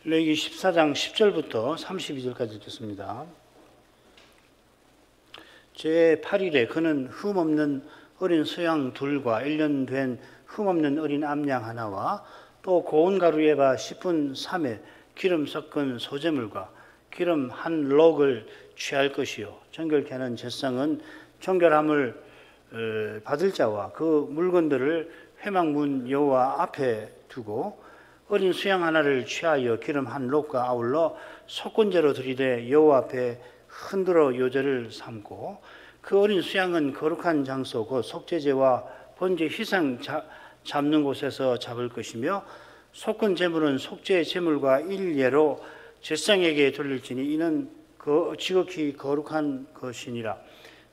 레위기 14장 10절부터 32절까지 읽겠습니다. 제8일에 그는 흠없는 어린 소양 둘과 1년 된 흠없는 어린 암양 하나와 또 고운 가루에바 10분 3회 기름 섞은 소재물과 기름 한 록을 취할 것이요 정결케 하는 제상은 정결함을 받을 자와 그 물건들을 회막문 여호와 앞에 두고 어린 수양 하나를 취하여 기름 한 록과 아울러 속건제로 들이되 여호와 앞에 흔들어 요제를 삼고 그 어린 수양은 거룩한 장소 곧 속죄제와 번제 희생 잡는 곳에서 잡을 것이며 속건 제물은 속죄 제물과 일례로 제상에게 돌릴지니 이는 지극히 거룩한 것이니라.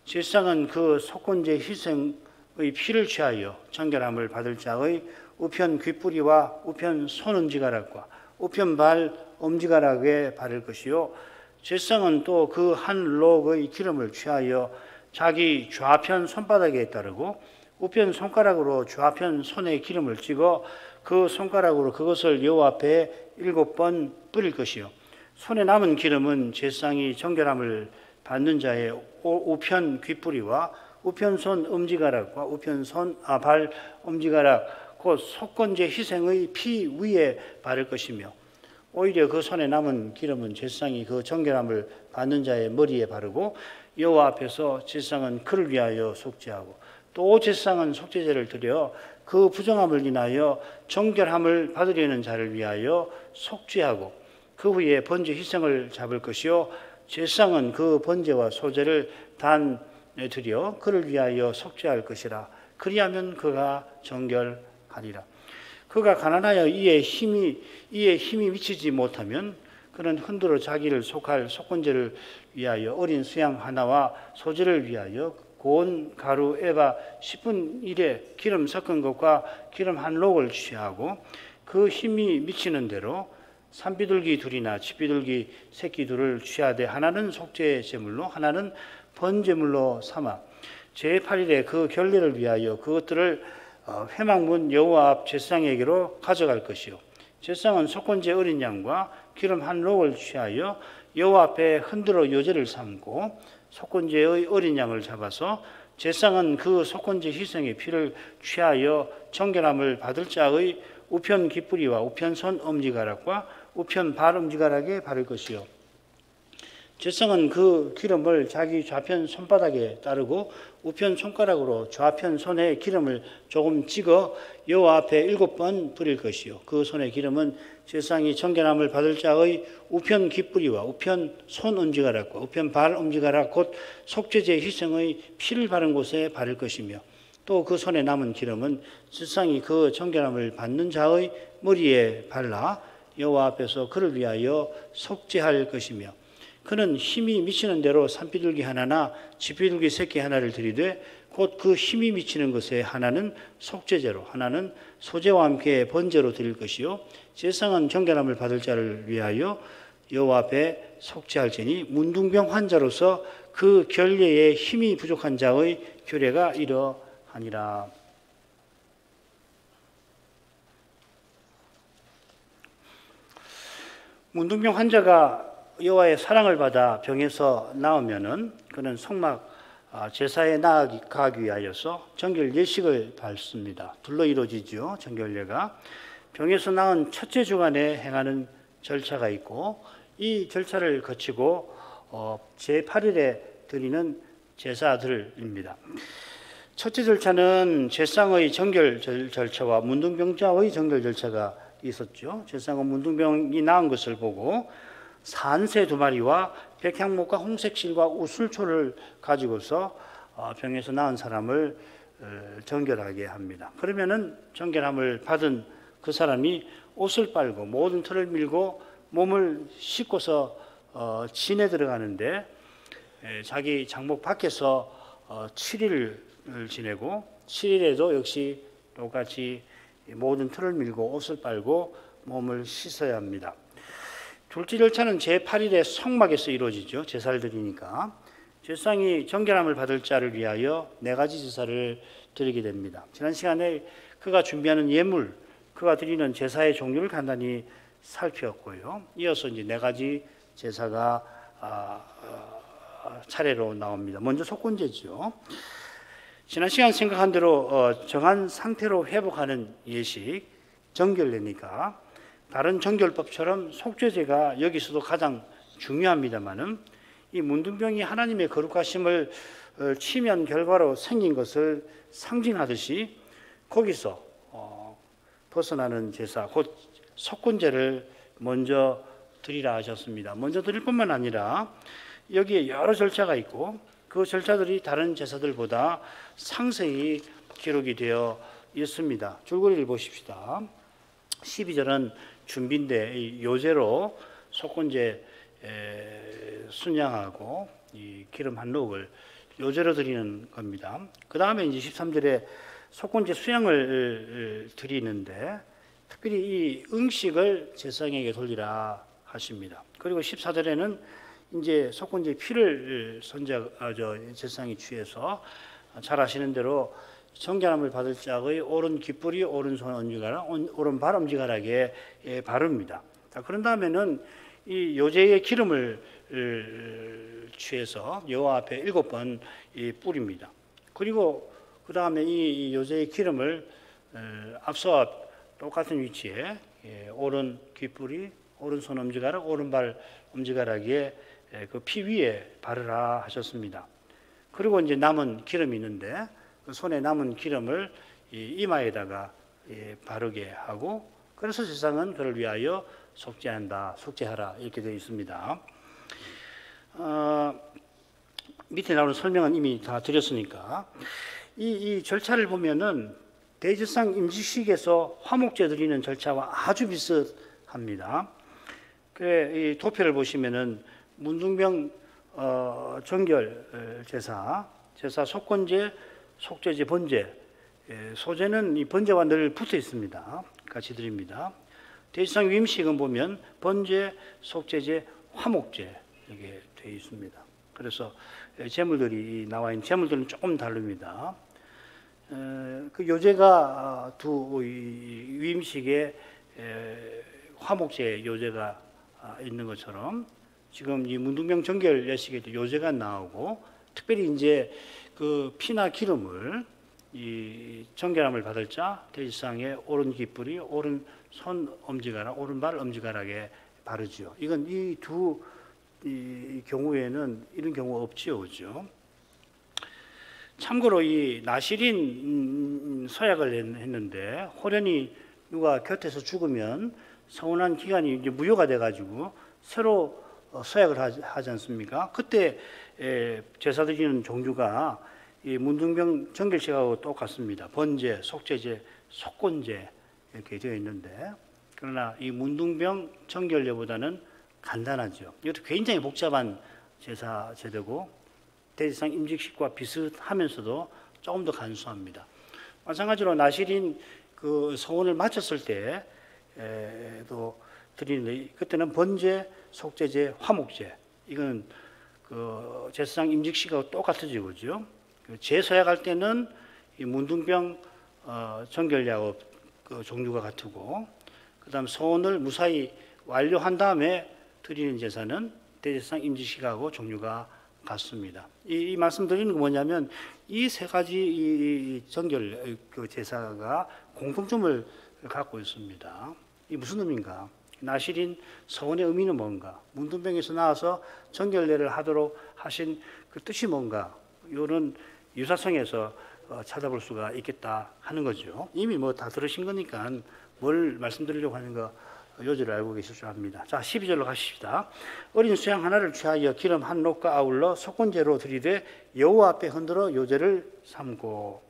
제상은 그 속건제 희생의 피를 취하여 정결함을 받을 자의 우편 귓뿌리와 우편 손 엄지가락과 우편 발 엄지가락에 바를 것이요 제상은 또 그 한 록의 기름을 취하여 자기 좌편 손바닥에 따르고 우편 손가락으로 좌편 손에 기름을 찍어 그 손가락으로 그것을 여호와 앞에 7번 뿌릴 것이요 손에 남은 기름은 제상이 정결함을 받는 자의 우편 귓뿌리와 우편 손 엄지가락과 우편 발 엄지가락 곧 속건제 희생의 피 위에 바를 것이며 오히려 그 손에 남은 기름은 제상이 그 정결함을 받는 자의 머리에 바르고 여호와 앞에서 제상은 그를 위하여 속죄하고 또 제상은 속죄제를 드려 그 부정함을 인하여 정결함을 받으려는 자를 위하여 속죄하고 그 후에 번제 희생을 잡을 것이요 제상은 그 번제와 소제를 단 드려 그를 위하여 속죄할 것이라. 그리하면 그가 정결하리라. 그가 가난하여 이에 힘이 미치지 못하면 그는 흔들어 자기를 속할 속건제를 위하여 어린 수양 하나와 소제를 위하여 고운 가루 에바 10분 1에 기름 섞은 것과 기름 한 록을 취하고 그 힘이 미치는 대로 산비둘기 둘이나 집비둘기 새끼 둘을 취하되 하나는 속죄 제물로 하나는 번제물로 삼아 제8일에 그 결례를 위하여 그것들을 회막문 여호와 앞 제상에게로 가져갈 것이요 제상은 속건제 어린 양과 기름 한 록을 취하여 여호와 앞에 흔들어 요제를 삼고 속건제의 어린 양을 잡아서 제상은 그 속건제 희생의 피를 취하여 정결함을 받을 자의 우편 귓뿌리와 우편 손 엄지가락과 우편 발 엄지가락에 바를 것이요 제상은 그 기름을 자기 좌편 손바닥에 따르고 우편 손가락으로 좌편 손에 기름을 조금 찍어 여호와 앞에 7번 뿌릴 것이요 그 손의 기름은 제상이 정결함을 받을 자의 우편 귓뿌리와 우편 손 엄지가락과 우편 발 엄지가락 곧 속죄제 희생의 피를 바른 곳에 바를 것이며 또 그 손에 남은 기름은 제상이 그 정결함을 받는 자의 머리에 발라 여호와 앞에서 그를 위하여 속죄할 것이며 그는 힘이 미치는 대로 산비둘기 하나나 집비둘기 새끼 하나를 들이되 곧 그 힘이 미치는 것에 하나는 속죄제로 하나는 소제와 함께 번제로 드릴 것이요 제상은 정결함을 받을 자를 위하여 여호와 앞에 속죄할지니 문둥병 환자로서 그 결례에 힘이 부족한 자의 규례가 이러하니라. 문둥병 환자가 여호와의 사랑을 받아 병에서 나으면은 그는 성막 제사에 나아가기 위하여서 정결 예식을 밟습니다. 둘로 이루어지죠. 정결례가 병에서 나은 첫째 주간에 행하는 절차가 있고 이 절차를 거치고 제8일에 드리는 제사들입니다. 첫째 절차는 제상의 정결 절차와 문둥병자의 정결 절차가 있었죠. 제상은 문둥병이 나은 것을 보고 산새 2마리와 백향목과 홍색실과 우술초를 가지고서 병에서 나은 사람을 정결하게 합니다. 그러면은 정결함을 받은 그 사람이 옷을 빨고 모든 털을 밀고 몸을 씻고서 진에 들어가는데 자기 장목 밖에서 7일을 지내고 7일에도 역시 똑같이 모든 털을 밀고 옷을 빨고 몸을 씻어야 합니다. 둘째 절차는 제8일에 성막에서 이루어지죠. 제사를 드리니까. 제상이 정결함을 받을 자를 위하여 4가지 제사를 드리게 됩니다. 지난 시간에 그가 준비하는 예물, 그가 드리는 제사의 종류를 간단히 살피었고요. 이어서 이제 네 가지 제사가 차례로 나옵니다. 먼저 속건제죠. 지난 시간 생각한 대로 정한 상태로 회복하는 예식, 정결례니까 다른 정결법처럼 속죄제가 여기서도 가장 중요합니다마는 이 문둥병이 하나님의 거룩하심을 치면 결과로 생긴 것을 상징하듯이 거기서 벗어나는 제사, 곧 속건제를 먼저 드리라 하셨습니다. 먼저 드릴 뿐만 아니라 여기에 여러 절차가 있고 그 절차들이 다른 제사들보다 상세히 기록이 되어 있습니다. 줄거리를 보십시다. 12절은 준비인데 요제로 속건제 순양하고 이 기름 한 록을 요제로 드리는 겁니다. 그 다음에 이제 13절에 속건제 수양을 드리는데 특별히 이 응식을 제사장에게 돌리라 하십니다. 그리고 14절에는 이제 속건제 피를 제사장이 취해서 잘 아시는 대로 정결함을 받을 짝의 오른 귓불이 오른손 엄지가락, 오른발 엄지가락에 바릅니다. 그런 다음에는 이 요제의 기름을 취해서 여호와 앞에 7번 뿌립니다. 그리고 그 다음에 이 요제의 기름을 앞서와 똑같은 위치에 오른 귓불이 오른손 엄지가락, 오른발 엄지가락에 그 피 위에 바르라 하셨습니다. 그리고 이제 남은 기름이 있는데 그 손에 남은 기름을 이마에다가 바르게 하고 그래서 제사장은 그를 위하여 속죄하라 이렇게 되어 있습니다. 밑에 나오는 설명은 이미 다 드렸으니까 이 절차를 보면은 대제사장 임직식에서 화목제 드리는 절차와 아주 비슷합니다. 이 도표를 보시면은 문둥병 정결 제사 속건제, 속죄제, 번제, 소제는 이 번제와 늘 붙어 있습니다. 같이 드립니다. 대제사장 위임식은 보면 번제, 속죄제, 화목제 이렇게 되어 있습니다. 그래서 제물들이 나와 있는 제물들은 조금 다릅니다. 그 요제가 두 위임식에 화목제 요제가 있는 것처럼 지금 이 문둥병 정결 예식에도 요제가 나오고 특별히 이제 그 피나 기름을 이 정결함을 받을 자 대제사장의 오른 귓불이 오른 손 엄지가락, 오른발 엄지가락에 바르죠. 이건 이 두 경우에는 이런 경우가 없지요, 그죠? 참고로 이 나실인 서약을 했는데 호련히 누가 곁에서 죽으면 서운한 기간이 이제 무효가 돼가지고 새로 서약을 하지 않습니까? 그때 제사 드리는 종류가 이 문둥병 정결식하고 똑같습니다. 번제, 속죄제, 속건제 이렇게 되어 있는데 그러나 이 문둥병 정결례보다는 간단하죠. 이것도 굉장히 복잡한 제사 제도고 대제사장 임직식과 비슷하면서도 조금 더 간소합니다. 마찬가지로 나실인 그 서원을 마쳤을 때도 드리는데 그때는 번제, 속죄제, 화목제 이거는 그 제사장 임직식하고 똑같으죠, 그죠? 제서약할 때는 이 문둥병 정결례하고 그 종류가 같고 그다음 서원을 무사히 완료한 다음에 드리는 제사는 대제사장 임직식하고 종류가 같습니다. 이 말씀 드리는 건 뭐냐면 이 세 가지 이 정결 그 제사가 공통점을 갖고 있습니다. 이 무슨 의미인가? 나실인 서원의 의미는 뭔가? 문둥병에서 나와서 정결례를 하도록 하신 그 뜻이 뭔가? 이런 유사성에서 찾아볼 수가 있겠다 하는 거죠. 이미 뭐 다 들으신 거니까 뭘 말씀드리려고 하는 거 요지를 알고 계실 줄 압니다. 자, 12절로 가십시다. 어린 수양 하나를 취하여 기름 한 록과 아울러 속건제로 드리되 여호와 앞에 흔들어 요제를 삼고.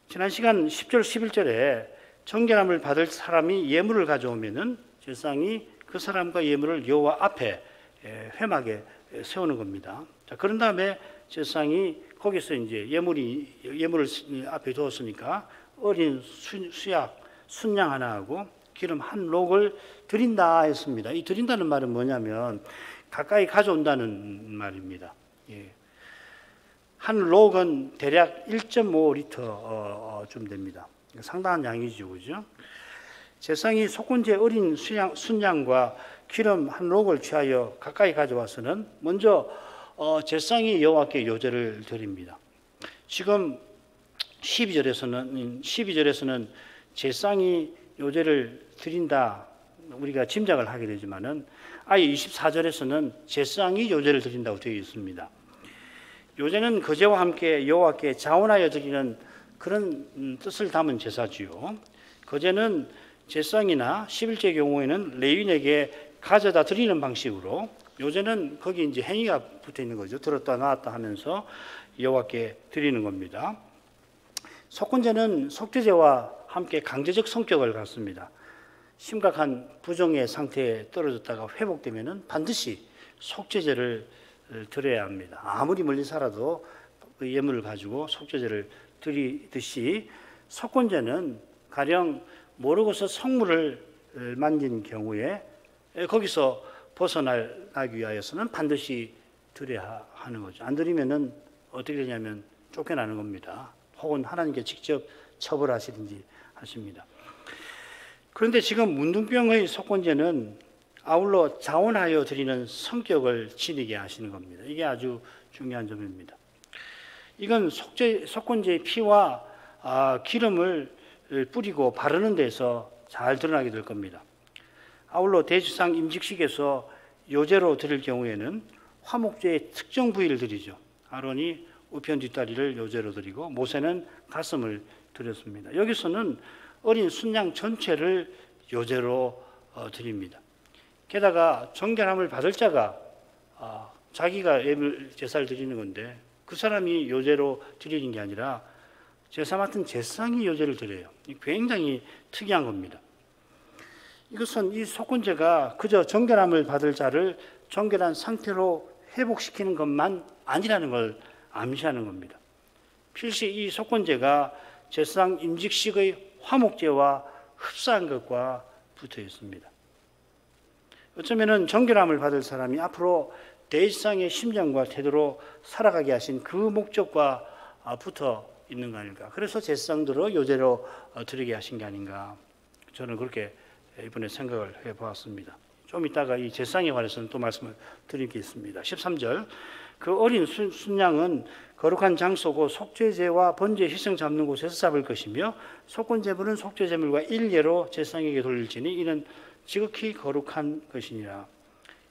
지난 시간 10절 11절에 정결함을 받을 사람이 예물을 가져오면은 제사장이 그 사람과 예물을 여호와 앞에 회막에 세우는 겁니다. 자, 그런 다음에 제사장이 거기서 이제 예물을 앞에 두었으니까 어린 수약 순양 하나 하고 기름 한 록을 드린다 했습니다. 이 드린다는 말은 뭐냐면 가까이 가져온다는 말입니다. 예. 한 록은 대략 1.5리터쯤 됩니다. 상당한 양이죠, 그죠? 제사장이 속건제 어린 순양과 기름 한 록을 취하여 가까이 가져와서는 먼저 제사장이 여호와께 요제를 드립니다. 지금 12절에서는 제사장이 요제를 드린다 우리가 짐작을 하게 되지만은 아예 24절에서는 제사장이 요제를 드린다고 되어 있습니다. 요제는 거제와 함께 여호와께 자원하여 드리는 그런 뜻을 담은 제사지요. 거제는 제사장이나 11제 경우에는 레위인에게 가져다 드리는 방식으로, 요제는 거기 이제 행위가 붙어 있는 거죠. 들었다 놨다 하면서 여호와께 드리는 겁니다. 속건제는 속죄제와 함께 강제적 성격을 갖습니다. 심각한 부정의 상태에 떨어졌다가 회복되면은 반드시 속죄제를 드려야 합니다. 아무리 멀리 살아도 그 예물을 가지고 속죄제를 드리듯이 속건제는 가령 모르고서 성물을 만진 경우에 거기서 벗어나기 위하여서는 반드시 드려야 하는 거죠. 안 드리면은 어떻게 되냐면 쫓겨나는 겁니다. 혹은 하나님께 직접 처벌하시든지 하십니다. 그런데 지금 문둥병의 속건제는 아울러 자원하여 드리는 성격을 지니게 하시는 겁니다. 이게 아주 중요한 점입니다. 이건 속건제의 피와 기름을 뿌리고 바르는 데서 잘 드러나게 될 겁니다. 아울러 대제사장 임직식에서 요제로 드릴 경우에는 화목제의 특정 부위를 드리죠. 아론이 우편 뒷다리를 요제로 드리고 모세는 가슴을 드렸습니다. 여기서는 어린 순양 전체를 요제로 드립니다. 게다가 정결함을 받을 자가 자기가 제사를 드리는 건데 그 사람이 요제로 드리는 게 아니라 제사 맡은 제사장이 요제를 드려요. 굉장히 특이한 겁니다. 이것은 이 속건제가 그저 정결함을 받을 자를 정결한 상태로 회복시키는 것만 아니라는 걸 암시하는 겁니다. 필시 이 속건제가 제사장 임직식의 화목제와 흡사한 것과 붙어 있습니다. 어쩌면은 정결함을 받을 사람이 앞으로 대제사장의 심정과 태도로 살아가게 하신 그 목적과 붙어 있는 거 아닐까. 그래서 제사장들을 요제로 드리게 하신 게 아닌가. 저는 그렇게 이번에 생각을 해보았습니다. 좀 이따가 이 제사장에 관해서는 또 말씀을 드릴 게 있습니다. 13절, 그 어린 순양은 거룩한 장소고 속죄제와 번제 희생 잡는 곳에서 잡을 것이며 속건제물은 속죄제물과 일례로 제사장에게 돌릴지니 이는 지극히 거룩한 것이니라.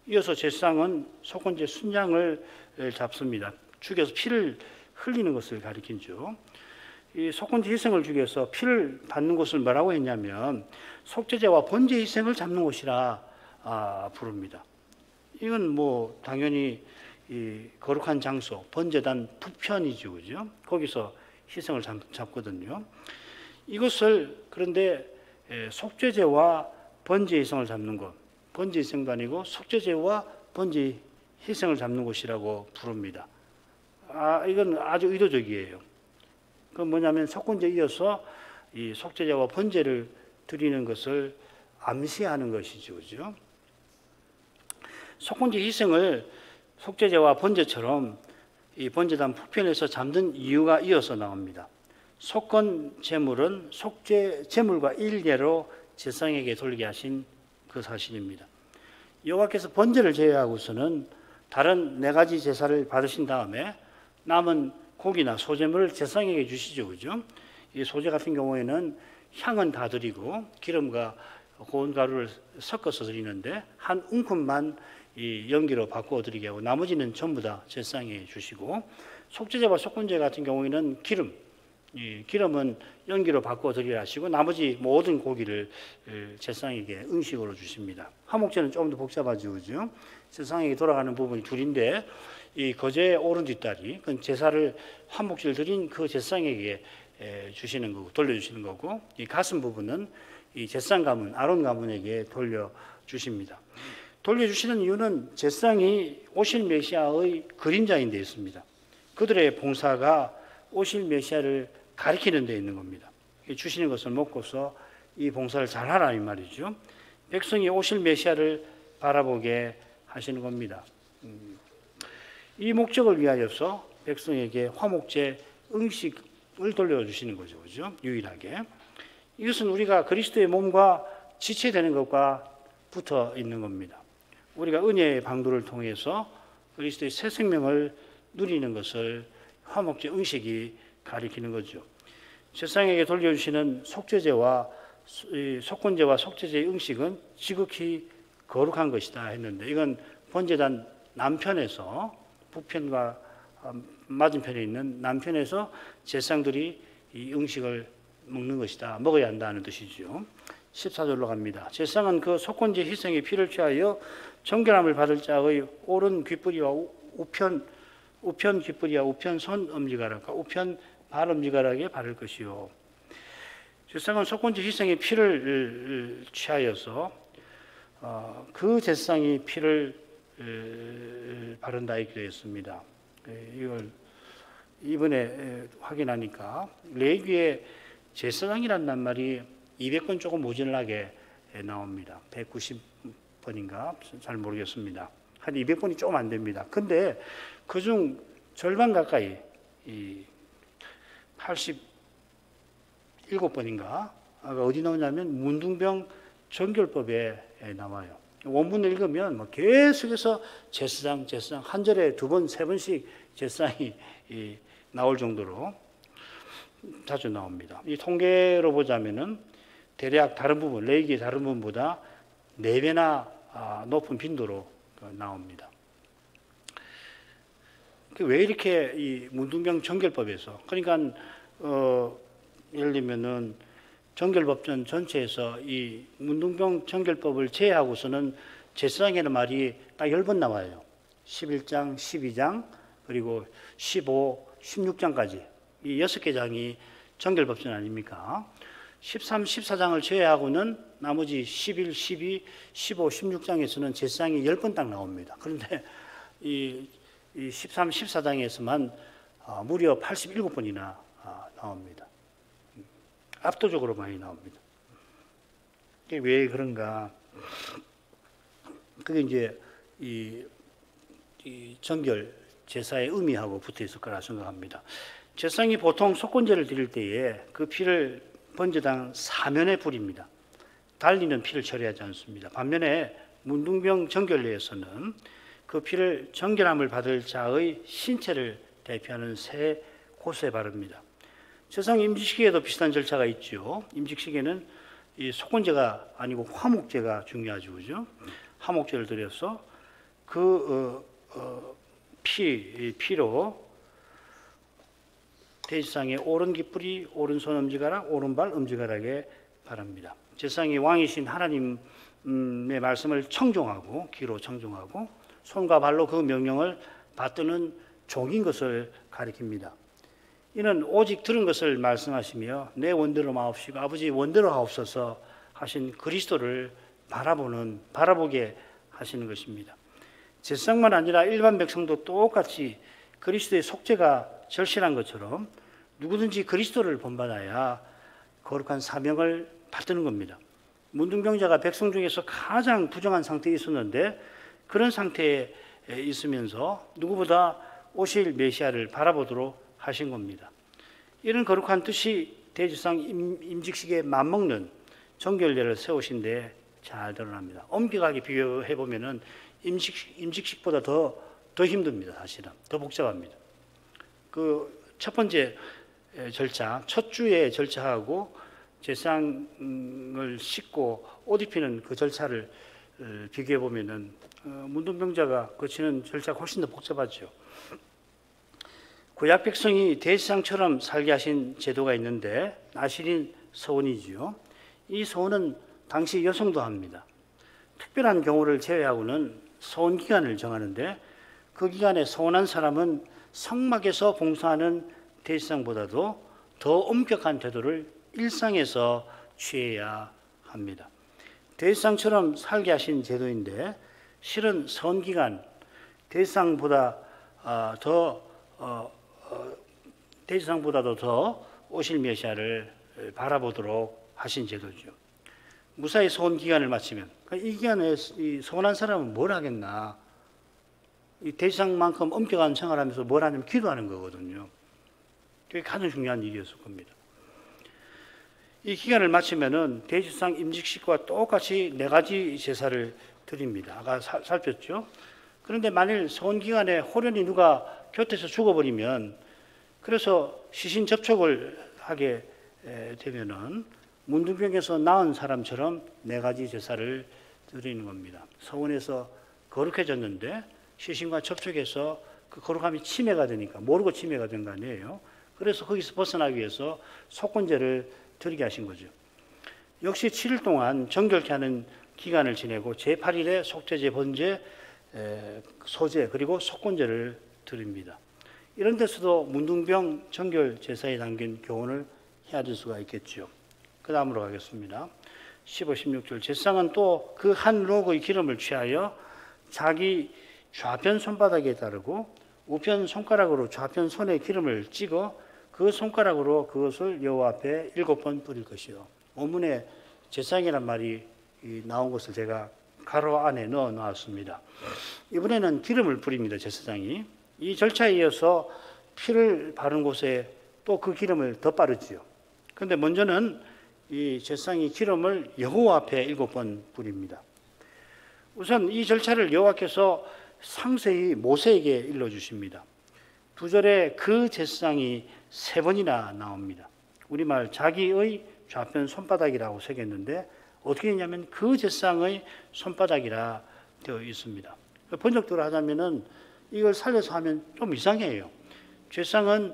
이어서 제사장은 속건제 순양을 잡습니다. 죽여서 피를 흘리는 것을 가리키죠. 이 속건제 희생을 주기 위해서 피를 받는 곳을 뭐라고 했냐면 속죄제와 번제 희생을 잡는 곳이라 부릅니다. 이건 뭐 당연히 이 거룩한 장소, 번제단 북편이죠, 그죠? 거기서 희생을 잡거든요. 이것을 그런데 속죄제와 번제 희생을 잡는 곳, 번제 희생도 아니고 속죄제와 번제 희생을 잡는 곳이라고 부릅니다. 이건 아주 의도적이에요. 그건 뭐냐면 속건제에 이어서 이 속죄제와 번제를 드리는 것을 암시하는 것이죠, 그죠? 속건제 희생을 속죄제와 번제처럼 이 번제단 북편에서 잡는 이유가 이어서 나옵니다. 속건 제물은 속죄 제물과 일례로 제사장에게 돌리게 하신 그 사실입니다. 여호와께서 번제를 제외하고서는 다른 4가지 제사를 받으신 다음에 남은 고기나 소제물을 제사장에게 주시죠, 그죠? 이 소제 같은 경우에는 향은 다 드리고 기름과 고운 가루를 섞어서 드리는데 한 움큼만 이 연기로 바꾸어 드리게 하고 나머지는 전부 다 제사장에 주시고, 속죄제와 속건제 같은 경우에는 이 기름은 연기로 바꾸어 드리라 하시고 나머지 모든 고기를 제사장에게 음식으로 주십니다. 화목제는 조금 더 복잡하죠, 그죠? 제사장에게 돌아가는 부분이 둘인데 이 거제의 오른 뒷다리, 그건 제사를 화목제를 드린 그 제사장에게 주시는 거고 돌려주시는 거고, 이 가슴 부분은 이 제사장 가문 아론 가문에게 돌려주십니다. 돌려주시는 이유는 제사장이 오실 메시아의 그림자인 데 있습니다. 그들의 봉사가 오실 메시아를 가리키는 데 있는 겁니다. 주시는 것을 먹고서 이 봉사를 잘하라 이 말이죠. 백성이 오실 메시아를 바라보게 하시는 겁니다. 이 목적을 위하여서 백성에게 화목제 음식을 돌려주시는 거죠, 그죠? 유일하게. 이것은 우리가 그리스도의 몸과 지체되는 것과 붙어 있는 겁니다. 우리가 은혜의 방도를 통해서 그리스도의 새 생명을 누리는 것을 화목제 응식이 가리키는 거죠. 세상에게 돌려주시는 속죄제와 속건제와 속죄제의 응식은 지극히 거룩한 것이다 했는데, 이건 번제단 남편에서, 북편과 맞은편에 있는 남편에서 제사장들이 이 응식을 먹는 것이다, 먹어야 한다는 뜻이죠. 14절로 갑니다. 제사장은 그 속건제 희생의 피를 취하여 정결함을 받을 자의 오른 귓뿌리와 우편 귓뿌리와 우편 손 엄지가락과 우편 발 엄지가락에 바를 것이요. 제사장은 속건제 희생의 피를 취하여서 그 제사장이 피를 바른다 이렇게 되어 있습니다. 이걸 이번에 확인하니까 레위기에 제사장이라는 낱말이 200번 조금 모자라게 나옵니다. 190번인가 잘 모르겠습니다. 한 200번이 조금 안 됩니다. 근데 그중 절반 가까이 87번인가 어디 나오냐면 문둥병 정결법에 나와요. 원문을 읽으면 뭐 계속해서 제사장 한 절에 2번, 3번씩 제사장이 나올 정도로 자주 나옵니다. 이 통계로 보자면은 대략 다른 부분, 레위기의 다른 부분보다 4배나 높은 빈도로 나옵니다. 왜 이렇게 이 문둥병 정결법에서, 그러니까 예를 들면은 정결법전 전체에서 이 문둥병 정결법을 제외하고서는 제사장이라는 말이 딱 10번 나와요. 11장, 12장, 그리고 15, 16장까지 이 6개 장이 정결법전 아닙니까? 13, 14장을 제외하고는 나머지 11, 12, 15, 16장에서는 제사장이 10번 딱 나옵니다. 그런데 이 13, 14장에서만 무려 87번이나 나옵니다. 압도적으로 많이 나옵니다. 이게 왜 그런가? 그게 이제 이 정결 제사의 의미하고 붙어 있을 거라 생각합니다. 제사장이 보통 속건제를 드릴 때에 그 피를 번제당 사면에 뿌립니다. 달리는 피를 처리하지 않습니다. 반면에 문둥병 정결례에서는 그 피를 정결함을 받을 자의 신체를 대표하는 새 곳에 바릅니다. 세상 임직식에도 비슷한 절차가 있죠. 임직식에는 이 속건제가 아니고 화목제가 중요하죠, 그죠? 화목제를 드려서 그 피로 대지상의 오른 깃뿌리, 오른손 엄지가락, 오른발 엄지가락에 바릅니다. 제사장이 왕이신 하나님의 말씀을 청종하고, 귀로 청종하고 손과 발로 그 명령을 받드는 종인 것을 가리킵니다. 이는 오직 들은 것을 말씀하시며 내 원대로 마옵시고 아버지 원대로 하옵소서 하신 그리스도를 바라보게 하시는 것입니다. 제사장만 아니라 일반 백성도 똑같이 그리스도의 속죄가 절실한 것처럼 누구든지 그리스도를 본받아야 거룩한 사명을 받드는 겁니다. 문둥병자가 백성 중에서 가장 부정한 상태에 있었는데 그런 상태에 있으면서 누구보다 오실 메시아를 바라보도록 하신 겁니다. 이런 거룩한 뜻이 대지상 임직식에 맞먹는 정결례를 세우신 데 잘 드러납니다. 엄격하게 비교해 보면은 임직식보다 더 힘듭니다. 사실은 더 복잡합니다. 그 첫 번째 절차, 첫 주의 절차하고 제사장을 씻고 옷 입히는 그 절차를 비교해 보면은 문둥병자가 거치는 절차가 훨씬 더 복잡하죠. 구약 백성이 대제사장처럼 살게 하신 제도가 있는데 나실인 서원이지요. 이 서원은 당시 여성도 합니다. 특별한 경우를 제외하고는 서원 기간을 정하는데 그 기간에 서원한 사람은 성막에서 봉사하는 대제사장보다도 더 엄격한 태도를 일상에서 취해야 합니다. 대제사장처럼 살게 하신 제도인데 실은 서원 기간 대제사장보다도 더 오실 메시아를 바라보도록 하신 제도죠. 무사히 서원 기간을 마치면 이 기간에 이 서원한 사람은 뭘 하겠나? 이 대제사장만큼 엄격한 생활하면서 뭘 하냐면 기도하는 거거든요. 그게 가장 중요한 일이었을 겁니다. 이 기간을 마치면은 대제사장 임직식과 똑같이 4가지 제사를 드립니다. 아까 살폈죠. 그런데 만일 소원 기간에 호련히 누가 곁에서 죽어버리면, 그래서 시신 접촉을 하게 되면은 문둥병에서 나은 사람처럼 4가지 제사를 드리는 겁니다. 서원에서 거룩해졌는데 시신과 접촉해서 그 거룩함이 침해가 되니까, 모르고 침해가 된 거 아니에요. 그래서 거기서 벗어나기 위해서 속건제를 드리게 하신 거죠. 역시 7일 동안 정결케 하는 기간을 지내고 제8일에 속죄제, 번제, 소제, 그리고 속건제를 드립니다. 이런 데서도 문둥병 정결 제사에 담긴 교훈을 헤아릴 수가 있겠죠. 그 다음으로 가겠습니다. 15, 16절. 제사장은 또 그 한 록의 기름을 취하여 자기 좌편 손바닥에 따르고 우편 손가락으로 좌편 손에 기름을 찍어 그 손가락으로 그것을 여호와 앞에 7번 뿌릴 것이요. 원문에 제사장이란 말이 나온 것을 제가 가로 안에 넣어 놨습니다. 이번에는 기름을 뿌립니다. 제사장이. 이 절차에 이어서 피를 바른 곳에 또 그 기름을 더 바르지요. 그런데 먼저는 이 제사장이 기름을 여호와 앞에 7번 뿌립니다. 우선 이 절차를 여호와께서 상세히 모세에게 일러주십니다. 2절에 그 제사장이 3번이나 나옵니다. 우리말 자기의 좌편 손바닥이라고 새겼는데 어떻게 했냐면 그 제사장의 손바닥이라 되어 있습니다. 번역대로 하자면은 이걸 살려서 하면 좀 이상해요. 제사장은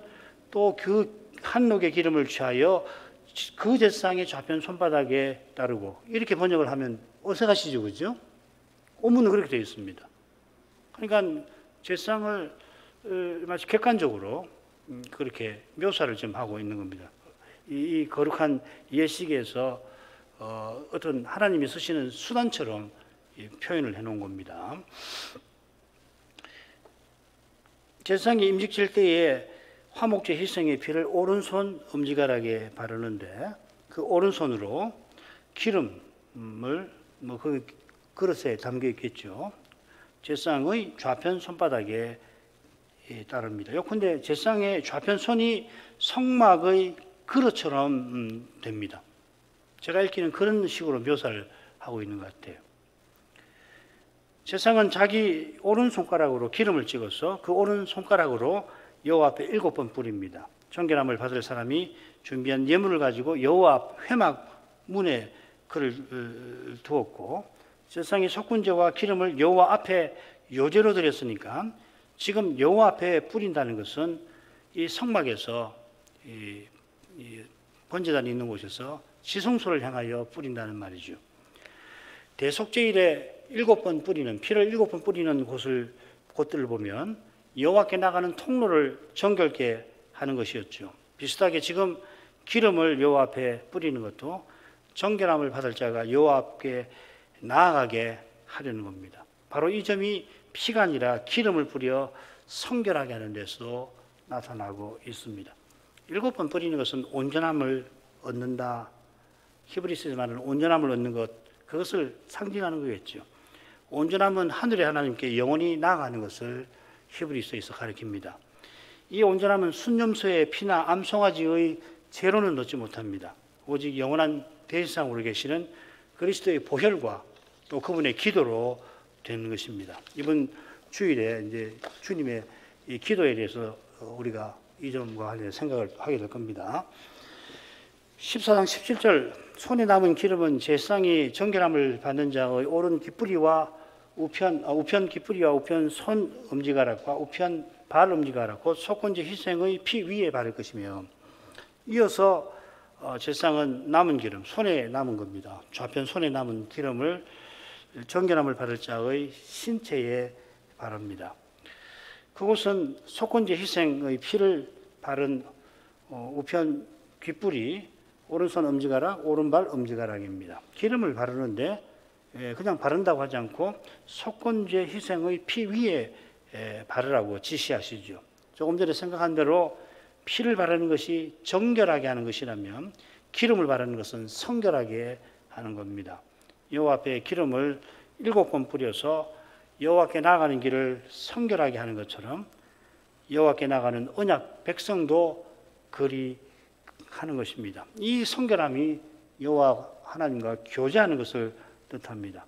또 그 한 록의 기름을 취하여 그 제사장의 좌편 손바닥에 따르고, 이렇게 번역을 하면 어색하시죠, 그죠? 원문은 그렇게 되어 있습니다. 그러니까 제사장을 마치 객관적으로 그렇게 묘사를 좀 하고 있는 겁니다. 이 거룩한 예식에서 어떤 하나님이 쓰시는 수단처럼 표현을 해놓은 겁니다. 제사장이 임직질 때에 화목제 희생의 피를 오른손 엄지가락에 바르는데 그 오른손으로 기름을 그 그릇에 담겨 있겠죠. 제사장의 좌편 손바닥에 따릅니다. 요컨대 제사장의 좌편 손이 성막의 그릇처럼 됩니다. 제가 읽기는 그런 식으로 묘사를 하고 있는 것 같아요. 제사장은 자기 오른손가락으로 기름을 찍어서 그 오른손가락으로 여호와 앞에 7번 뿌립니다. 정결함을 받을 사람이 준비한 예물을 가지고 여호와 앞 회막 문에 그를 두었고, 제사장이 속군제와 기름을 여호와 앞에 요제로 드렸으니까 지금 여호와 앞에 뿌린다는 것은 이 성막에서 이 번제단이 있는 곳에서 지성소를 향하여 뿌린다는 말이죠. 대속죄일에 7번 뿌리는, 피를 7번 뿌리는 곳들을 보면 여호와께 나가는 통로를 정결케 하는 것이었죠. 비슷하게 지금 기름을 여호와 앞에 뿌리는 것도 정결함을 받을 자가 여호와 앞에 나아가게 하려는 겁니다. 바로 이 점이 피가 아니라 기름을 뿌려 성결하게 하는 데서도 나타나고 있습니다. 7번 뿌리는 것은 온전함을 얻는다. 히브리서에서 말하는 온전함을 얻는 것, 그것을 상징하는 거겠죠. 온전함은 하늘의 하나님께 영원히 나아가는 것을 히브리서에서 가리킵니다. 이 온전함은 순념소의 피나 암송아지의 제로는 넣지 못합니다. 오직 영원한 대제사장으로 계시는 그리스도의 보혈과 또 그분의 기도로 되는 것입니다. 이번 주일에 이제 주님의 이 기도에 대해서 우리가 이 점과 관련해 생각을 하게 될 겁니다. 14장 17절, 손에 남은 기름은 제사장이 정결함을 받는 자의 오른 깃뿌리와 우편 깃뿌리와 우편 손 엄지가락과 우편 발 엄지가락, 곧 속건제 희생의 피 위에 바를 것이며, 이어서 제사장은 남은 기름, 손에 남은 겁니다. 좌편 손에 남은 기름을 정결함을 받을 자의 신체에 바릅니다. 그곳은 속건제 희생의 피를 바른 우편 깃뿌리, 오른손 엄지가락, 오른발 엄지가락입니다. 기름을 바르는데 그냥 바른다고 하지 않고 속건제 희생의 피 위에 바르라고 지시하시죠. 조금 전에 생각한 대로 피를 바르는 것이 정결하게 하는 것이라면 기름을 바르는 것은 성결하게 하는 겁니다. 여호와 앞에 기름을 7번 뿌려서 여호와께 나아가는 길을 성결하게 하는 것처럼 여호와께 나아가는 언약 백성도 그리 하는 것입니다. 이 성결함이 여호와 하나님과 교제하는 것을 뜻합니다.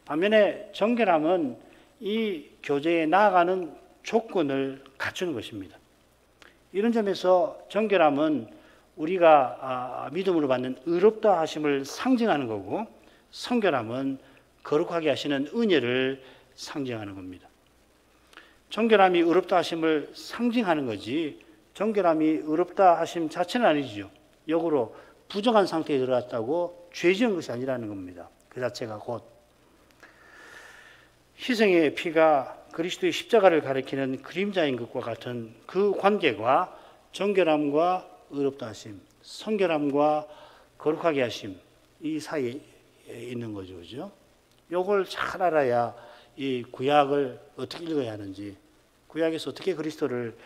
반면에 정결함은 이 교제에 나아가는 조건을 갖추는 것입니다. 이런 점에서 정결함은 우리가 믿음으로 받는 의롭다 하심을 상징하는 거고, 성결함은 거룩하게 하시는 은혜를 상징하는 겁니다. 정결함이 의롭다 하심을 상징하는 거지, 정결함이 의롭다 하심 자체는 아니죠. 역으로 부정한 상태에 들어갔다고 죄 지은 것이 아니라는 겁니다. 그 자체가 곧 희생의 피가 그리스도의 십자가를 가리키는 그림자인 것과 같은 그 관계가 정결함과 의롭다 하심, 성결함과 거룩하게 하심, 이 사이에 있는 거죠. 그죠? 요걸 잘 알아야 이 구약을 어떻게 읽어야 하는지, 구약에서 어떻게 그리스도를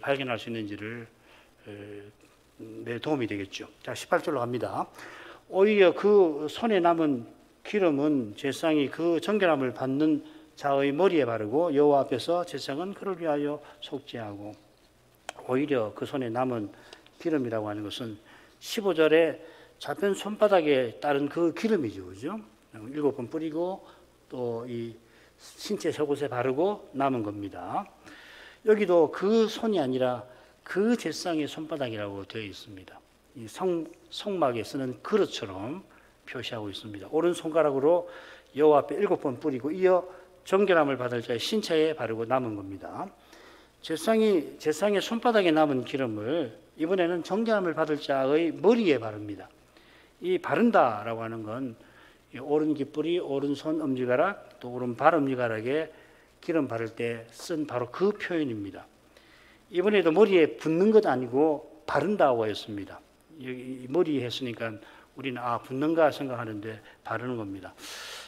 발견할 수 있는지를 내 도움이 되겠죠. 자, 18절로 갑니다. 오히려 그 손에 남은 기름은 제사장이 그 정결함을 받는 자의 머리에 바르고 여호와 앞에서 제사장은 그를 위하여 속죄하고, 오히려 그 손에 남은 기름이라고 하는 것은 15절에 잡힌 손바닥에 따른 그 기름이죠. 그죠? 7번 뿌리고 또 이 신체 속옷에 바르고 남은 겁니다. 여기도 그 손이 아니라 그 제사장의 손바닥이라고 되어 있습니다. 이 성막에 쓰는 그릇처럼 표시하고 있습니다. 오른손가락으로 여호와 앞에 7번 뿌리고 이어 정결함을 받을 자의 신체에 바르고 남은 겁니다. 제사장의 손바닥에 남은 기름을 이번에는 정결함을 받을 자의 머리에 바릅니다. 이 바른다라고 하는 건 오른 깃뿌리, 오른손 엄지가락, 또 오른발 엄지가락에 기름 바를 때 쓴 바로 그 표현입니다. 이번에도 머리에 붓는 것 아니고 바른다고 했습니다. 여기 머리에 했으니까 우리는 붓는가 생각하는데 바르는 겁니다.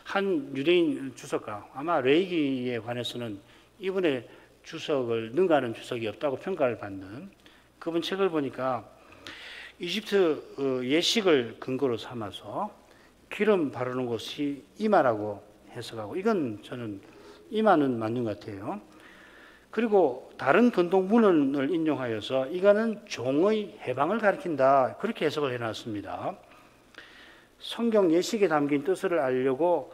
한 유대인 주석가, 아마 레이기에 관해서는 이분의 주석을 능가하는 주석이 없다고 평가를 받는 그분 책을 보니까 이집트 예식을 근거로 삼아서 기름 바르는 곳이 이마라고 해석하고, 이건 저는 이마는 맞는 것 같아요. 그리고 다른 근동문헌을 인용하여서 이거는 종의 해방을 가리킨다, 그렇게 해석을 해놨습니다. 성경 예식에 담긴 뜻을 알려고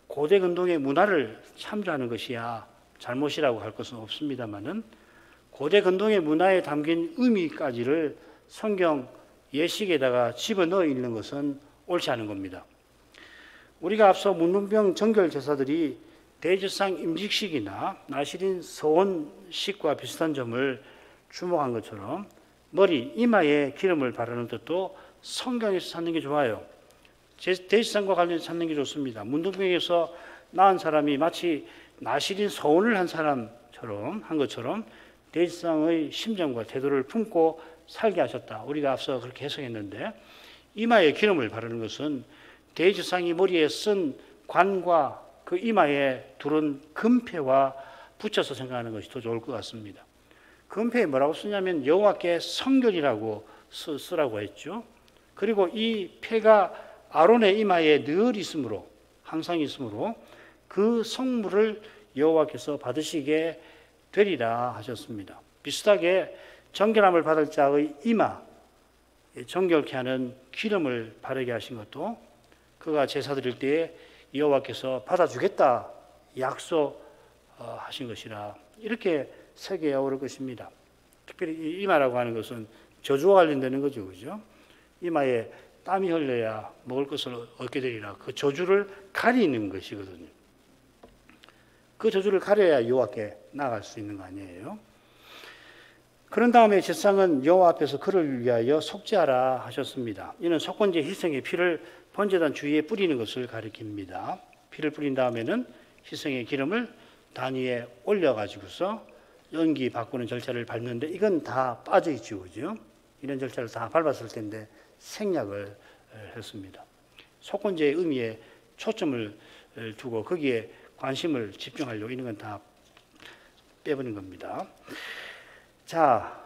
고대 근동의 문화를 참조하는 것이야 잘못이라고 할 것은 없습니다만은, 고대 근동의 문화에 담긴 의미까지를 성경 예식에다가 집어넣어 있는 것은 옳지 않은 겁니다. 우리가 앞서 문문병 정결 제사들이 대제사장 임직식이나 나시린 서원식과 비슷한 점을 주목한 것처럼 머리, 이마에 기름을 바르는 뜻도 성경에서 찾는 게 좋아요. 대제사장과 관련해서 찾는 게 좋습니다. 문둥병에서 낳은 사람이 마치 나시린 서원을 한 사람처럼 한 것처럼 대제사장의 심정과 태도를 품고 살게 하셨다. 우리가 앞서 그렇게 해석했는데, 이마에 기름을 바르는 것은 대제사장이 머리에 쓴 관과 그 이마에 두른 금패와 붙여서 생각하는 것이 더 좋을 것 같습니다. 금패에 뭐라고 쓰냐면 여호와께 성결이라고 쓰라고 했죠. 그리고 이 패가 아론의 이마에 늘 있으므로, 항상 있으므로 그 성물을 여호와께서 받으시게 되리라 하셨습니다. 비슷하게 정결함을 받을 자의 이마, 정결케 하는 기름을 바르게 하신 것도 그가 제사 드릴 때에 여호와께서 받아주겠다 약속하신 것이라, 이렇게 새겨야 올 것입니다. 특별히 이 이마라고 하는 것은 저주와 관련되는 거죠. 그죠? 이마에 땀이 흘려야 먹을 것을 얻게 되리라. 그 저주를 가리는 것이거든요. 그 저주를 가려야 여호와께 나아갈 수 있는 거 아니에요? 그런 다음에 제사장은 여호와 앞에서 그를 위하여 속죄하라 하셨습니다. 이는 속건제 희생의 피를 번제단 주위에 뿌리는 것을 가리킵니다. 피를 뿌린 다음에는 희생의 기름을 단위에 올려가지고서 연기 바꾸는 절차를 밟는데, 이건 다 빠져있죠. 그죠? 이런 절차를 다 밟았을 텐데 생략을 했습니다. 속건제의 의미에 초점을 두고 거기에 관심을 집중하려고 이런 건 다 빼버린 겁니다. 자,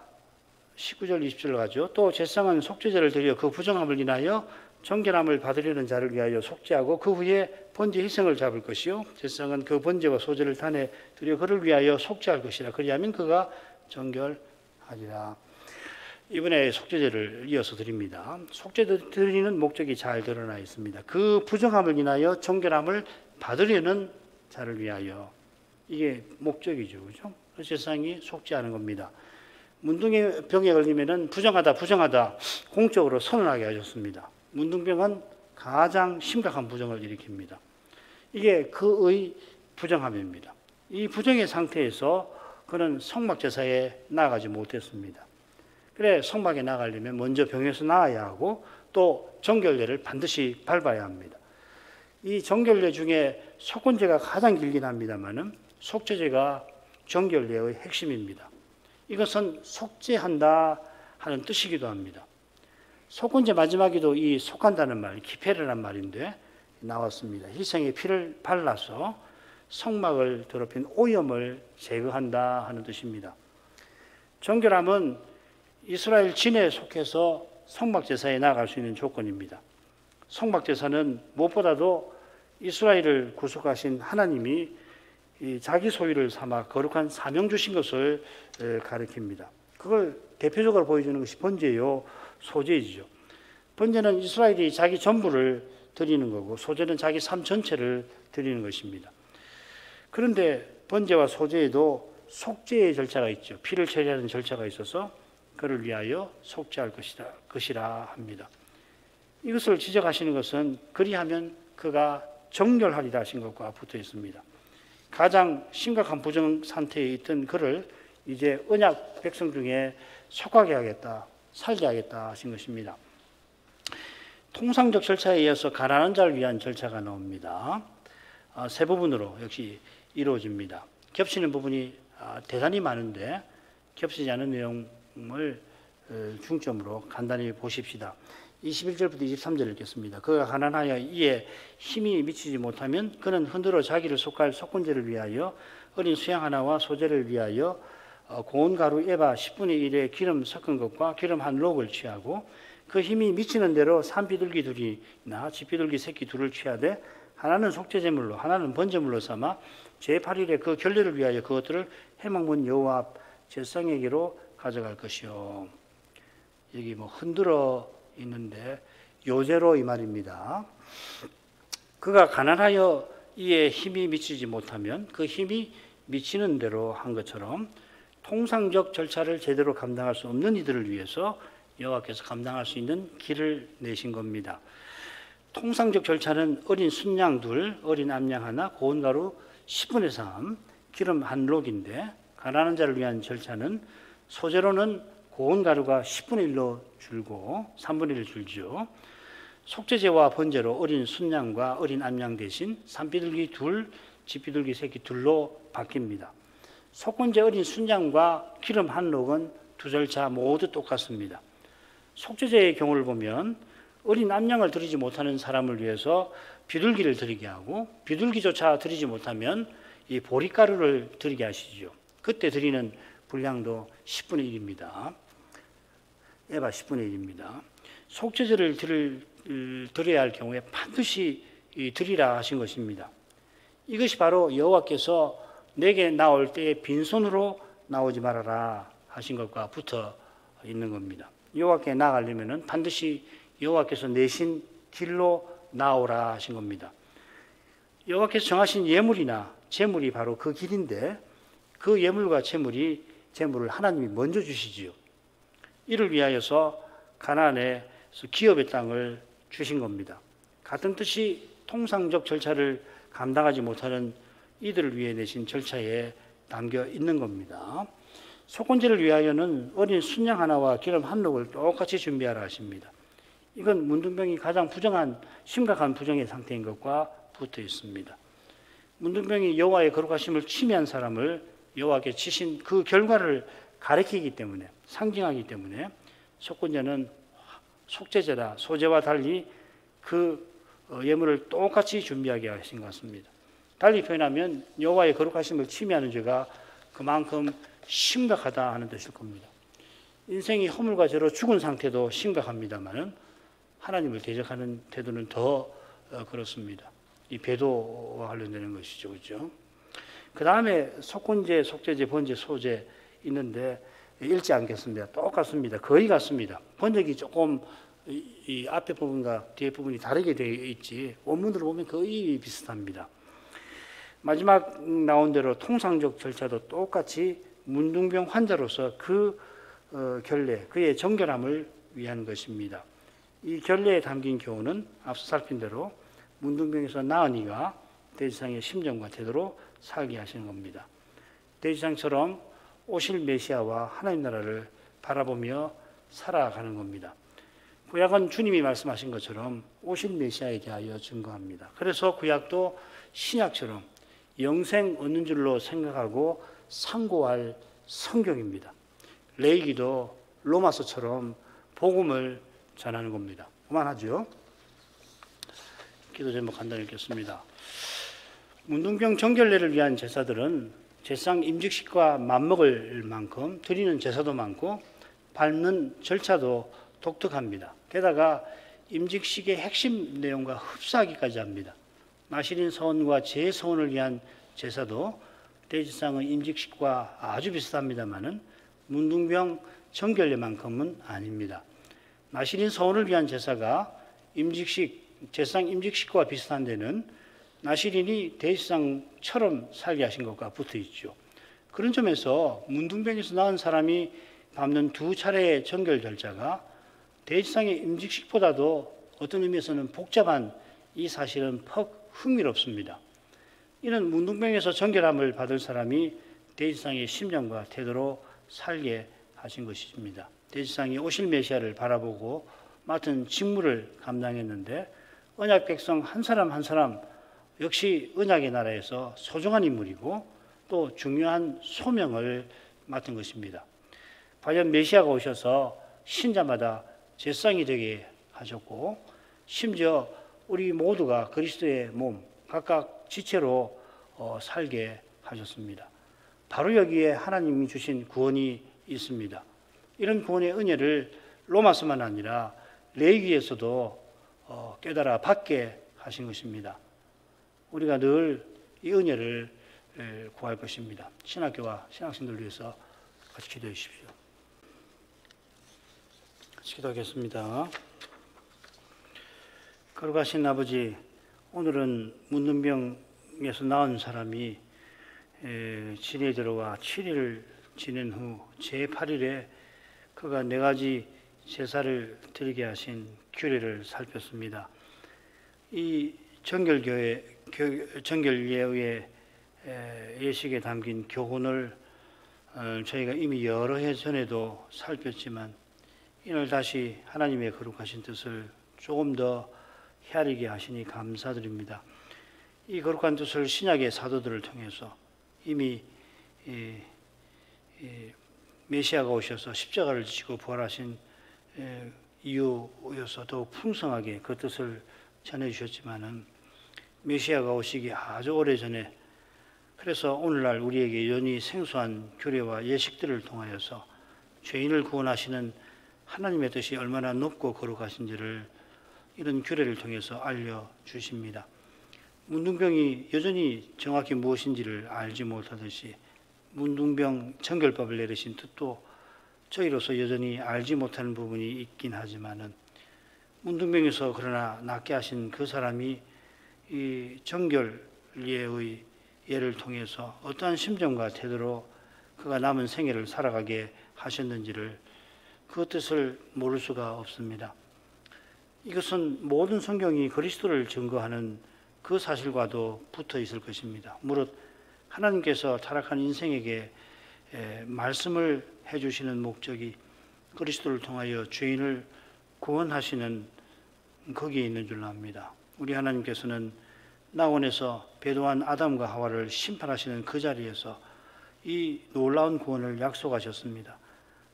19절 20절로 가죠. 또 제사장은 속죄제를 드려 그 부정함을 인하여 정결함을 받으려는 자를 위하여 속죄하고 그 후에 번제 희생을 잡을 것이요, 제사장은 그 번제와 소제를 단에 드려 그를 위하여 속죄할 것이라. 그리하면 그가 정결하리라. 이번에 속죄제를 이어서 드립니다. 속죄 드리는 목적이 잘 드러나 있습니다. 그 부정함을 인하여 정결함을 받으려는 자를 위하여. 이게 목적이죠. 그죠? 세상이 속죄하는 겁니다. 문둥이 병에 걸리면은 부정하다 공적으로 선언하게 하셨습니다. 문둥병은 가장 심각한 부정을 일으킵니다. 이게 그의 부정함입니다. 이 부정의 상태에서 그는 성막제사에 나아가지 못했습니다. 그래, 성막에 나가려면 먼저 병에서 나아야 하고 또 정결례를 반드시 밟아야 합니다. 이 정결례 중에 속건제가 가장 길긴 합니다만은 속죄제가 정결례의 핵심입니다. 이것은 속죄한다 하는 뜻이기도 합니다. 속건제 마지막에도 이 속한다는 말, 기페르란 말인데 나왔습니다. 희생의 피를 발라서 성막을 더럽힌 오염을 제거한다 하는 뜻입니다. 정결함은 이스라엘 진에 속해서 성막제사에 나아갈 수 있는 조건입니다. 성막제사는 무엇보다도 이스라엘을 구속하신 하나님이 자기 소유를 삼아 거룩한 사명 주신 것을 가리킵니다. 그걸 대표적으로 보여주는 것이 번제요, 소제이죠. 번제는 이스라엘이 자기 전부를 드리는 거고 소제는 자기 삶 전체를 드리는 것입니다. 그런데 번제와 소제에도 속죄의 절차가 있죠. 피를 처리하는 절차가 있어서 그를 위하여 속죄할 것이라 합니다. 이것을 지적하시는 것은 그리하면 그가 정결하리라 하신 것과 붙어 있습니다. 가장 심각한 부정 상태에 있던 그를 이제 언약 백성 중에 속하게 하겠다, 살게 하겠다 하신 것입니다. 통상적 절차에 이어서 가난한 자를 위한 절차가 나옵니다. 세 부분으로 역시 이루어집니다. 겹치는 부분이 대단히 많은데 겹치지 않은 내용을 중점으로 간단히 보십시다. 21절부터 23절 읽겠습니다. 그가 가난하여 이에 힘이 미치지 못하면 그는 흔들어 자기를 속할 속건제를 위하여 어린 수양 하나와 소제를 위하여 고운 가루 에바 10분의 1의 기름 섞은 것과 기름 한 록을 취하고 그 힘이 미치는 대로 산비둘기 둘이나 쥐비둘기 새끼 둘을 취하되 하나는 속죄제물로 하나는 번제물로 삼아 제8일에 그 결례를 위하여 그것들을 회막문 여호와 앞 제사장에게로 가져갈 것이요. 여기 흔들어 있는데 요제로 이 말입니다. 그가 가난하여 이에 힘이 미치지 못하면 그 힘이 미치는 대로 한 것처럼 통상적 절차를 제대로 감당할 수 없는 이들을 위해서 여호와께서 감당할 수 있는 길을 내신 겁니다. 통상적 절차는 어린 순양 둘, 어린 암양 하나, 고운 가루 10분의 3, 기름 한 록인데 가난한 자를 위한 절차는 소제로는 고운 가루가 10분의 1로 줄고 3분의 1 줄죠. 속죄제와 번제로 어린 순양과 어린 암양 대신 산비둘기 둘, 쥐비둘기 새끼 둘로 바뀝니다. 속건제 어린 순양과 기름 한 록은 두 절차 모두 똑같습니다. 속죄제의 경우를 보면 어린 암양을 드리지 못하는 사람을 위해서 비둘기를 드리게 하고 비둘기조차 드리지 못하면 이 보리가루를 드리게 하시죠. 그때 드리는 분량도 10분의 1입니다. 에바 10분의 1입니다. 속죄제를 드려야 할 경우에 반드시 드리라 하신 것입니다. 이것이 바로 여호와께서 내게 나올 때에 빈손으로 나오지 말아라 하신 것과 붙어 있는 겁니다. 여호와께 나아가려면 반드시 여호와께서 내신 길로 나오라 하신 겁니다. 여호와께서 정하신 예물이나 제물이 바로 그 길인데 그 예물과 제물을 하나님이 먼저 주시지요. 이를 위하여서 가나안에서 기업의 땅을 주신 겁니다. 같은 뜻이 통상적 절차를 감당하지 못하는 이들을 위해 내신 절차에 담겨 있는 겁니다. 속건제를 위하여는 어린 순양 하나와 기름 한 록을 똑같이 준비하라 하십니다. 이건 문둥병이 가장 심각한 부정의 상태인 것과 붙어 있습니다. 문둥병이 여호와의 거룩하심을 침해한 사람을 여호와께 치신 그 결과를 가리키기 때문에 상징하기 때문에 속건제는 속죄제다 소제와 달리 그 예물을 똑같이 준비하게 하신 것 같습니다. 달리 표현하면 여호와의 거룩하심을 침해하는 죄가 그만큼 심각하다 하는 뜻일 겁니다. 인생이 허물과 죄로 죽은 상태도 심각합니다만은 하나님을 대적하는 태도는 더 그렇습니다. 이 배도와 관련되는 것이죠, 그렇죠? 그 다음에 속건제, 속죄제, 번제, 소제 있는데 읽지 않겠습니다. 똑같습니다. 거의 같습니다. 번역이 조금 이 앞에 부분과 뒤에 부분이 다르게 되어 있지 원문으로 보면 거의 비슷합니다. 마지막 나온 대로 통상적 절차도 똑같이 문둥병 환자로서 그 결례, 그의 정결함을 위한 것입니다. 이 결례에 담긴 교훈은 앞서 살핀 대로 문둥병에서 나은 이가 대지상의 심정과 태도로 살게 하시는 겁니다. 대지상처럼 오실 메시아와 하나님 나라를 바라보며 살아가는 겁니다. 구약은 주님이 말씀하신 것처럼 오실 메시아에 대하여 증거합니다. 그래서 구약도 신약처럼 영생 얻는 줄로 생각하고 상고할 성경입니다. 레위기도 로마서처럼 복음을 전하는 겁니다. 그만하죠. 기도 제목 간단히 읽겠습니다. 문둥병 정결례를 위한 제사들은 제사장 임직식과 맞먹을 만큼 드리는 제사도 많고 밟는 절차도 독특합니다. 게다가 임직식의 핵심 내용과 흡사하기까지 합니다. 나시린 서원과 제서원을 위한 제사도 대지상의 임직식과 아주 비슷합니다만은 문둥병 정결례만큼은 아닙니다. 나시린 서원을 위한 제사가 제사장 임직식과 비슷한 데는 나시린이 대지상처럼 살게 하신 것과 붙어 있죠. 그런 점에서 문둥병에서 낳은 사람이 밟는 두 차례의 정결 절차가 대지상의 임직식보다도 어떤 의미에서는 복잡한 이 사실은 퍽 흥미롭습니다. 이는 문둥병에서 정결함을 받을 사람이 대지상의 심정과 태도로 살게 하신 것입니다. 대지상이 오실 메시아를 바라보고 맡은 직무를 감당했는데 언약 백성 한 사람 한 사람 역시 언약의 나라에서 소중한 인물이고 또 중요한 소명을 맡은 것입니다. 과연 메시아가 오셔서 신자마다 제사장이 되게 하셨고 심지어 우리 모두가 그리스도의 몸 각각 지체로 살게 하셨습니다. 바로 여기에 하나님이 주신 구원이 있습니다. 이런 구원의 은혜를 로마서만 아니라 레위기에서도 깨달아 받게 하신 것입니다. 우리가 늘 이 은혜를 구할 것입니다. 신학교와 신학생들 위해서 같이 기도해 주십시오. 같이 기도하겠습니다. 거룩하신 아버지, 오늘은 문둥병에서 나은 사람이 진에 들어와 7일 지낸 후 제8일에 그가 4가지 제사를 드리게 하신 규례를 살폈습니다. 이 정결예의 예식에 담긴 교훈을 저희가 이미 여러 해 전에도 살폈지만 이날 다시 하나님의 거룩하신 뜻을 조금 더 헤아리게 하시니 감사드립니다. 이 거룩한 뜻을 신약의 사도들을 통해서 이미 메시아가 오셔서 십자가를 지시고 부활하신 이유여서 더욱 풍성하게 그 뜻을 전해주셨지만은 메시아가 오시기 아주 오래전에 그래서 오늘날 우리에게 여전히 생소한 규례와 예식들을 통하여서 죄인을 구원하시는 하나님의 뜻이 얼마나 높고 거룩하신지를 이런 규례를 통해서 알려주십니다. 문둥병이 여전히 정확히 무엇인지를 알지 못하듯이 문둥병 정결법을 내리신 뜻도 저희로서 여전히 알지 못하는 부분이 있긴 하지만은 문둥병에서 그러나 낫게 하신 그 사람이 이 정결예의 예를 통해서 어떠한 심정과 태도로 그가 남은 생애를 살아가게 하셨는지를 그 뜻을 모를 수가 없습니다. 이것은 모든 성경이 그리스도를 증거하는 그 사실과도 붙어 있을 것입니다. 무릇 하나님께서 타락한 인생에게 말씀을 해주시는 목적이 그리스도를 통하여 죄인을 구원하시는 거기에 있는 줄로 압니다. 우리 하나님께서는 낙원에서 배도한 아담과 하와를 심판하시는 그 자리에서 이 놀라운 구원을 약속하셨습니다.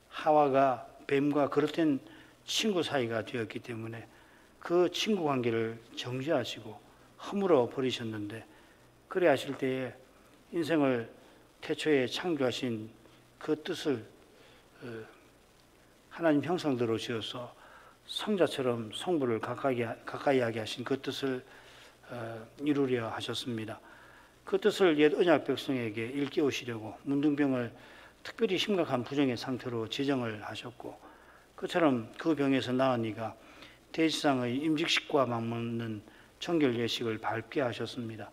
하와가 뱀과 그릇된 친구 사이가 되었기 때문에 그 친구 관계를 정지하시고 허물어 버리셨는데 그래 하실 때에 인생을 태초에 창조하신 그 뜻을 하나님 형상대로 지어서 성자처럼 성부를 가까이 하게 하신 그 뜻을 이루려 하셨습니다. 그 뜻을 옛 언약 백성에게 일깨우시려고 문둥병을 특별히 심각한 부정의 상태로 지정을 하셨고, 그처럼 그 병에서 나은 이가 대지상의 임직식과 맞먹는 정결 예식을 밟게 하셨습니다.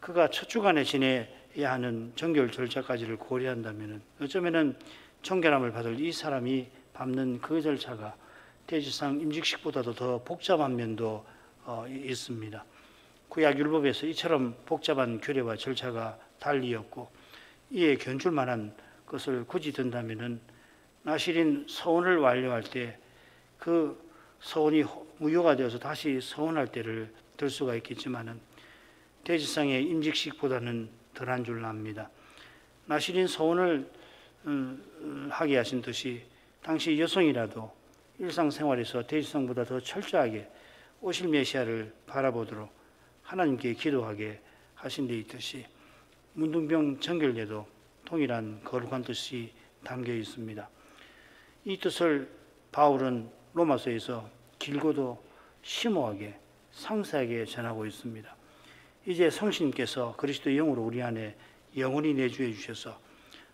그가 첫 주간에 지내야 하는 정결 절차까지를 고려한다면 어쩌면은 정결함을 받을 이 사람이 밟는 그 절차가 대지상 임직식보다도 더 복잡한 면도 있습니다. 구약 율법에서 이처럼 복잡한 규례와 절차가 달리였고, 이에 견줄 만한 것을 굳이 든다면은 나실인 서원을 완료할 때 그 서원이 무효가 되어서 다시 서원할 때를 들 수가 있겠지만은 대지상의 임직식보다는 덜한 줄 압니다. 나실인 서원을 하게 하신 듯이 당시 여성이라도 일상생활에서 대지상보다 더 철저하게 오실 메시아를 바라보도록 하나님께 기도하게 하신 데 있듯이 문둥병 정결례도 동일한 거룩한 뜻이 담겨 있습니다. 이 뜻을 바울은 로마서에서 길고도 심오하게 상세하게 전하고 있습니다. 이제 성신께서 그리스도의 영으로 우리 안에 영원히 내주해 주셔서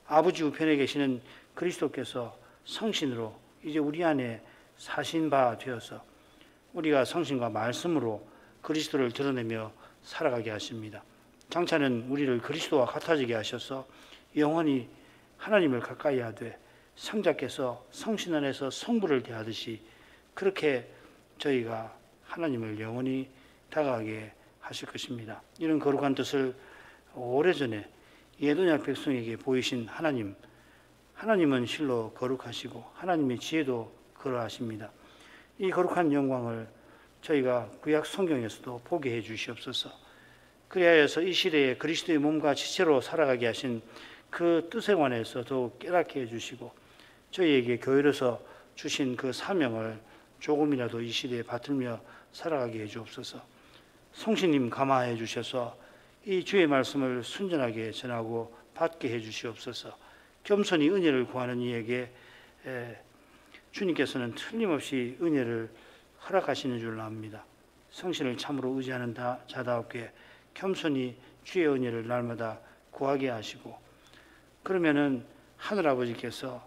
아버지 우편에 계시는 그리스도께서 성신으로 이제 우리 안에 사신 바 되어서 우리가 성신과 말씀으로 그리스도를 드러내며 살아가게 하십니다. 장차는 우리를 그리스도와 같아지게 하셔서 영원히 하나님을 가까이 하되 성자께서 성신 안에서 성부를 대하듯이 그렇게 저희가 하나님을 영원히 다가가게 하실 것입니다. 이런 거룩한 뜻을 오래전에 예언약 백성에게 보이신 하나님은 실로 거룩하시고 하나님의 지혜도 그러하십니다. 이 거룩한 영광을 저희가 구약 성경에서도 보게 해 주시옵소서. 그리하여서 이 시대에 그리스도의 몸과 지체로 살아가게 하신 그 뜻에 관해서 더욱 깨닫게 해주시고 저희에게 교회로서 주신 그 사명을 조금이라도 이 시대에 받들며 살아가게 해주옵소서. 성신님 감화해 주셔서 이 주의 말씀을 순전하게 전하고 받게 해주시옵소서. 겸손히 은혜를 구하는 이에게 주님께서는 틀림없이 은혜를 허락하시는 줄 압니다. 성신을 참으로 의지하는 자다웠게 겸손히 주의 은혜를 날마다 구하게 하시고, 그러면은 하늘아버지께서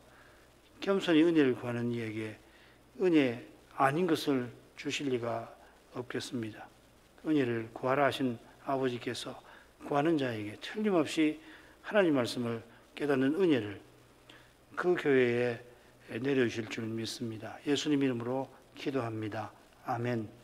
겸손히 은혜를 구하는 이에게 은혜 아닌 것을 주실 리가 없겠습니다. 은혜를 구하라 하신 아버지께서 구하는 자에게 틀림없이 하나님 말씀을 깨닫는 은혜를 그 교회에 내려주실 줄 믿습니다. 예수님 이름으로 기도합니다. 아멘.